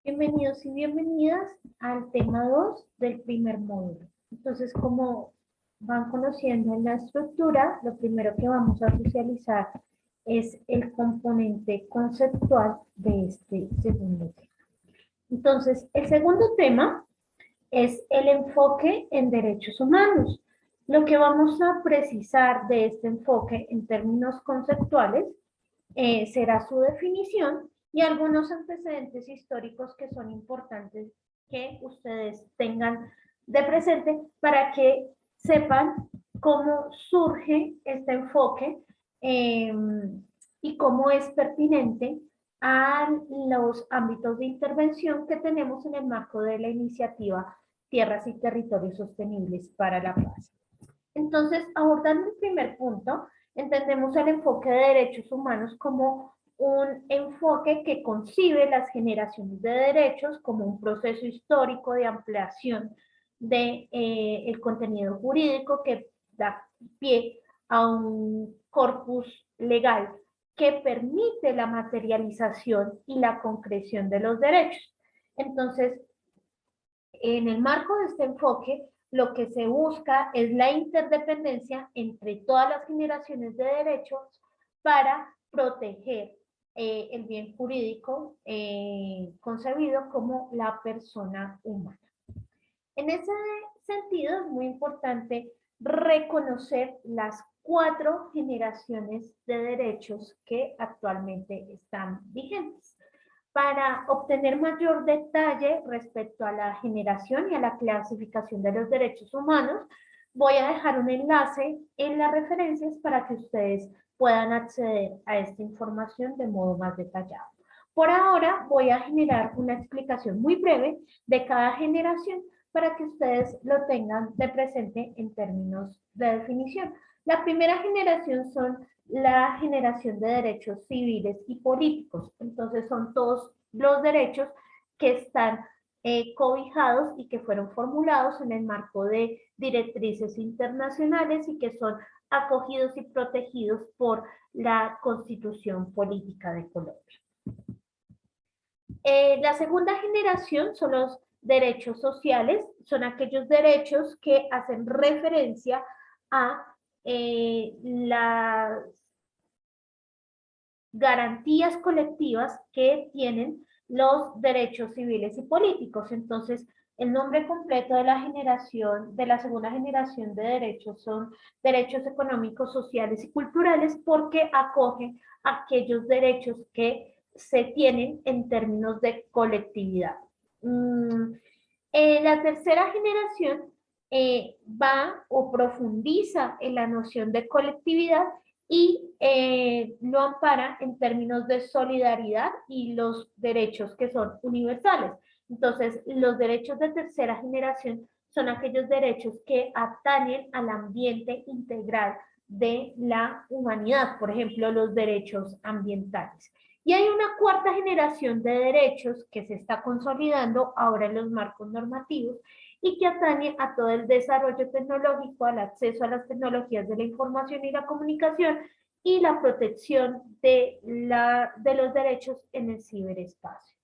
Bienvenidos y bienvenidas al tema 2 del primer módulo. Entonces, como van conociendo en la estructura, lo primero que vamos a socializar es el componente conceptual de este segundo tema. Entonces, el segundo tema es el enfoque en derechos humanos. Lo que vamos a precisar de este enfoque en términos conceptuales será su definición y algunos antecedentes históricos que son importantes que ustedes tengan de presente para que sepan cómo surge este enfoque eh, y cómo es pertinente a los ámbitos de intervención que tenemos en el marco de la iniciativa Tierras y Territorios Sostenibles para la Paz. Entonces, abordando el primer punto, entendemos el enfoque de derechos humanos como un enfoque que concibe las generaciones de derechos como un proceso histórico de ampliación de el contenido jurídico que da pie a un corpus legal que permite la materialización y la concreción de los derechos. Entonces, en el marco de este enfoque, lo que se busca es la interdependencia entre todas las generaciones de derechos para proteger el bien jurídico concebido como la persona humana. En ese sentido, es muy importante reconocer las 4 generaciones de derechos que actualmente están vigentes. Para obtener mayor detalle respecto a la generación y a la clasificación de los derechos humanos, voy a dejar un enlace en las referencias para que ustedes puedan acceder a esta información de modo más detallado. Por ahora voy a generar una explicación muy breve de cada generación para que ustedes lo tengan de presente en términos de definición. La primera generación son la generación de derechos civiles y políticos. Entonces son todos los derechos que están cobijados y que fueron formulados en el marco de directrices internacionales y que son acogidos y protegidos por la Constitución Política de Colombia. La segunda generación son los derechos sociales, son aquellos derechos que hacen referencia a las garantías colectivas que tienen los derechos civiles y políticos. Entonces, el nombre completo de la generación, de la segunda generación de derechos son derechos económicos, sociales y culturales porque acogen aquellos derechos que se tienen en términos de colectividad. La tercera generación va o profundiza en la noción de colectividad y lo ampara en términos de solidaridad y los derechos que son universales. Entonces, los derechos de tercera generación son aquellos derechos que atañen al ambiente integral de la humanidad, por ejemplo, los derechos ambientales. Y hay una cuarta generación de derechos que se está consolidando ahora en los marcos normativos y que atañe a todo el desarrollo tecnológico, al acceso a las tecnologías de la información y la comunicación y la protección de los derechos en el ciberespacio.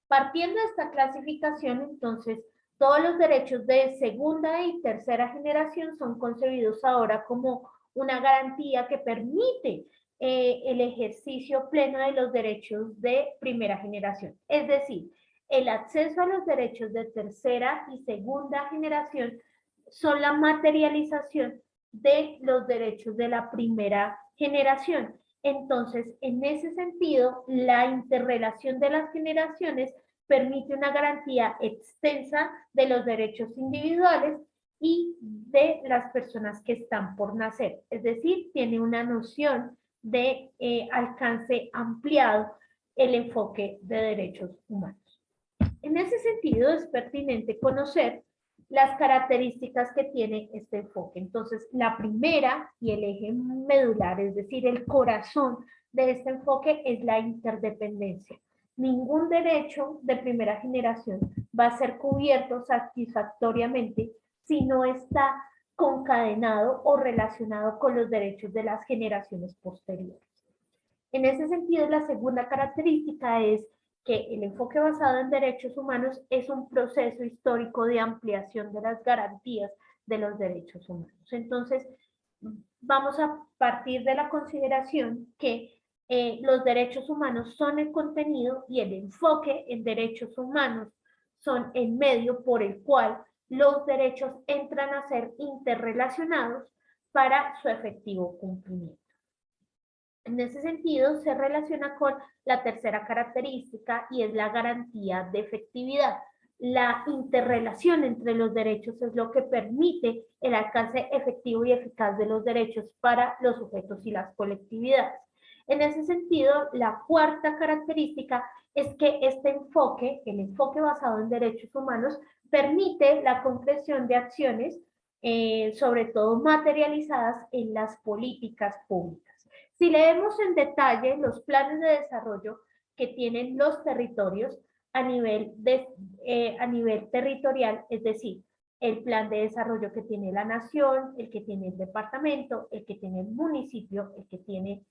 Partiendo de esta clasificación, entonces, todos los derechos de segunda y tercera generación son concebidos ahora como una garantía que permite el ejercicio pleno de los derechos de primera generación. Es decir, el acceso a los derechos de tercera y segunda generación son la materialización de los derechos de la primera generación. Entonces, en ese sentido, la interrelación de las generaciones permite una garantía extensa de los derechos individuales y de las personas que están por nacer. Es decir, tiene una noción de alcance ampliado el enfoque de derechos humanos. En ese sentido, es pertinente conocer las características que tiene este enfoque. Entonces, la primera y el eje medular, es decir, el corazón de este enfoque es la interdependencia. Ningún derecho de primera generación va a ser cubierto satisfactoriamente si no está concadenado o relacionado con los derechos de las generaciones posteriores. En ese sentido, la segunda característica es que el enfoque basado en derechos humanos es un proceso histórico de ampliación de las garantías de los derechos humanos. Entonces, vamos a partir de la consideración que los derechos humanos son el contenido y el enfoque en derechos humanos son el medio por el cual los derechos entran a ser interrelacionados para su efectivo cumplimiento. En ese sentido, se relaciona con la tercera característica y es la garantía de efectividad. La interrelación entre los derechos es lo que permite el alcance efectivo y eficaz de los derechos para los sujetos y las colectividades. En ese sentido, la cuarta característica es que este enfoque, el enfoque basado en derechos humanos, permite la concreción de acciones, sobre todo materializadas en las políticas públicas. Si leemos en detalle los planes de desarrollo que tienen los territorios a nivel territorial, es decir, el plan de desarrollo que tiene la nación, el que tiene el departamento, el que tiene el municipio, el que tiene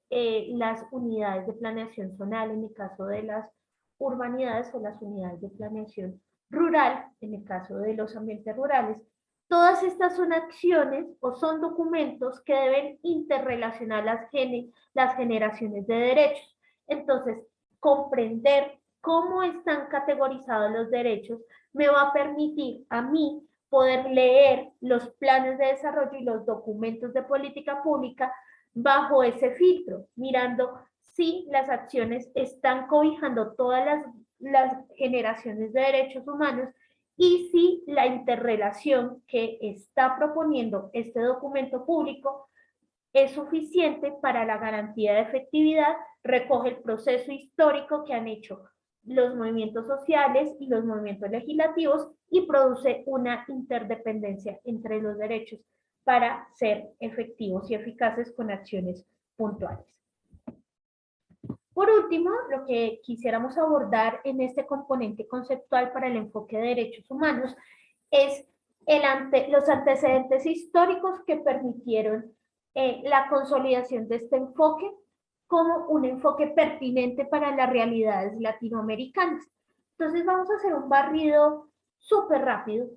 las unidades de planeación zonal, en el caso de las urbanidades, o las unidades de planeación rural, en el caso de los ambientes rurales. Todas estas son acciones o son documentos que deben interrelacionar las generaciones de derechos. Entonces, comprender cómo están categorizados los derechos me va a permitir a mí poder leer los planes de desarrollo y los documentos de política pública bajo ese filtro, mirando si las acciones están cobijando todas las generaciones de derechos humanos y si la interrelación que está proponiendo este documento público es suficiente para la garantía de efectividad, recoge el proceso histórico que han hecho los movimientos sociales y los movimientos legislativos y produce una interdependencia entre los derechos para ser efectivos y eficaces con acciones puntuales. Por último, lo que quisiéramos abordar en este componente conceptual para el enfoque de derechos humanos es los antecedentes históricos que permitieron la consolidación de este enfoque como un enfoque pertinente para las realidades latinoamericanas. Entonces vamos a hacer un barrido súper rápido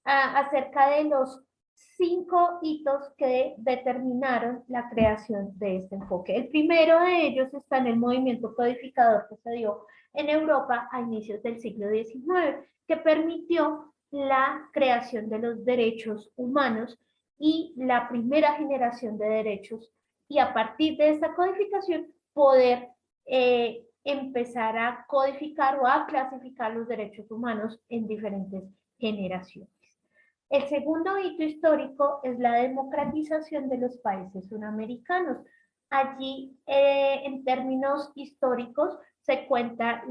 acerca de los 5 hitos que determinaron la creación de este enfoque. El primero de ellos está en el movimiento codificador que se dio en Europa a inicios del siglo XIX, que permitió la creación de los derechos humanos y la primera generación de derechos, y a partir de esta codificación poder empezar a codificar o a clasificar los derechos humanos en diferentes generaciones. El segundo hito histórico es la democratización de los países suramericanos. Allí, en términos históricos, se cuenta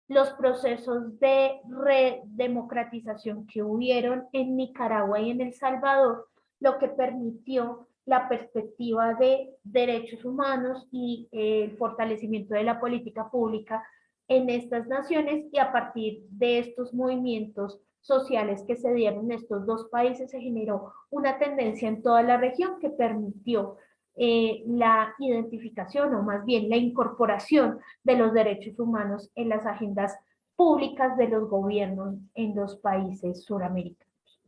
los procesos de redemocratización que hubieron en Nicaragua y en El Salvador, lo que permitió la perspectiva de derechos humanos y el fortalecimiento de la política pública en estas naciones, y a partir de estos movimientos sociales que se dieron en estos dos países se generó una tendencia en toda la región que permitió la identificación, o más bien la incorporación de los derechos humanos en las agendas públicas de los gobiernos en los países suramericanos.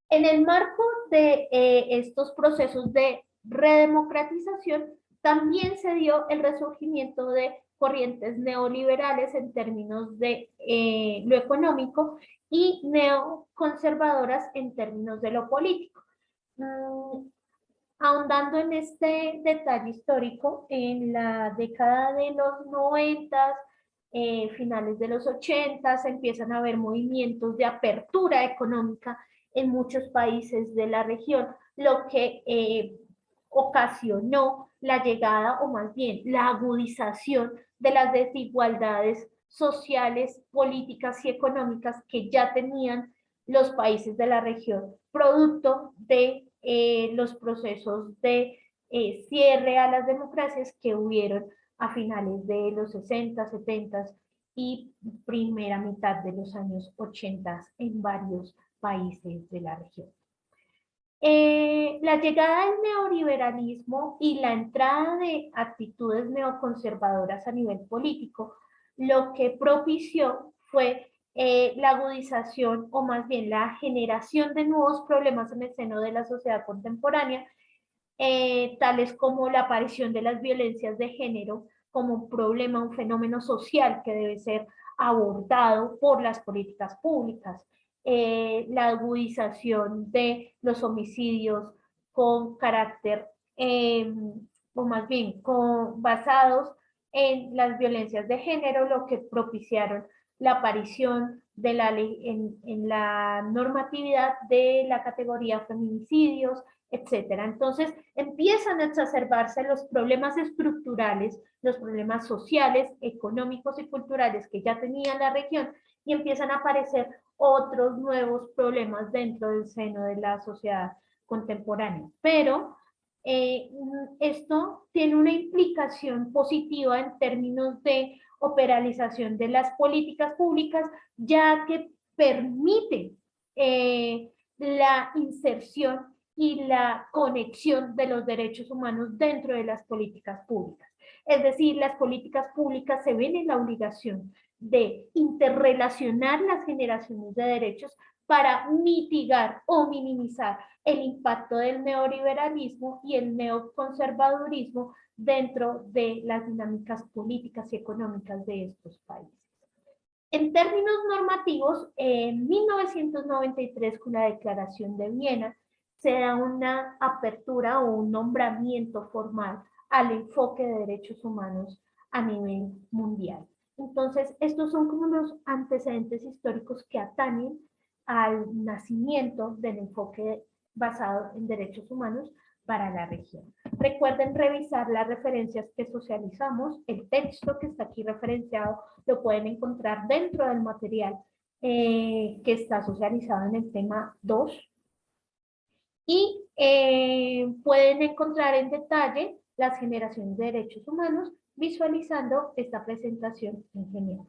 En el marco de estos procesos de redemocratización, también se dio el resurgimiento de corrientes neoliberales en términos de lo económico y neoconservadoras en términos de lo político. Ahondando en este detalle histórico, en la década de los 90, finales de los 80, empiezan a haber movimientos de apertura económica en muchos países de la región, lo que ocasionó la llegada, o más bien la agudización de las desigualdades sociales, políticas y económicas que ya tenían los países de la región, producto de los procesos de cierre a las democracias que hubieron a finales de los 60, 70 y primera mitad de los años 80 en varios países de la región. La llegada del neoliberalismo y la entrada de actitudes neoconservadoras a nivel político, lo que propició fue la agudización o más bien la generación de nuevos problemas en el seno de la sociedad contemporánea, tales como la aparición de las violencias de género como un problema, un fenómeno social que debe ser abordado por las políticas públicas, la agudización de los homicidios con carácter, o más bien basados en las violencias de género, lo que propiciaron la aparición de la ley en la normatividad de la categoría feminicidios, etcétera. Entonces empiezan a exacerbarse los problemas estructurales, los problemas sociales, económicos y culturales que ya tenía la región y empiezan a aparecer otros nuevos problemas dentro del seno de la sociedad contemporánea. Pero esto tiene una implicación positiva en términos de operalización de las políticas públicas, ya que permite la inserción y la conexión de los derechos humanos dentro de las políticas públicas. Es decir, las políticas públicas se ven en la obligación de interrelacionar las generaciones de derechos para mitigar o minimizar el impacto del neoliberalismo y el neoconservadurismo dentro de las dinámicas políticas y económicas de estos países. En términos normativos, en 1993, con la Declaración de Viena, se da una apertura o un nombramiento formal al enfoque de derechos humanos a nivel mundial. Entonces, estos son como los antecedentes históricos que atañen al nacimiento del enfoque basado en derechos humanos para la región. Recuerden revisar las referencias que socializamos. El texto que está aquí referenciado lo pueden encontrar dentro del material que está socializado en el tema 2. Y pueden encontrar en detalle las generaciones de derechos humanos visualizando esta presentación en general.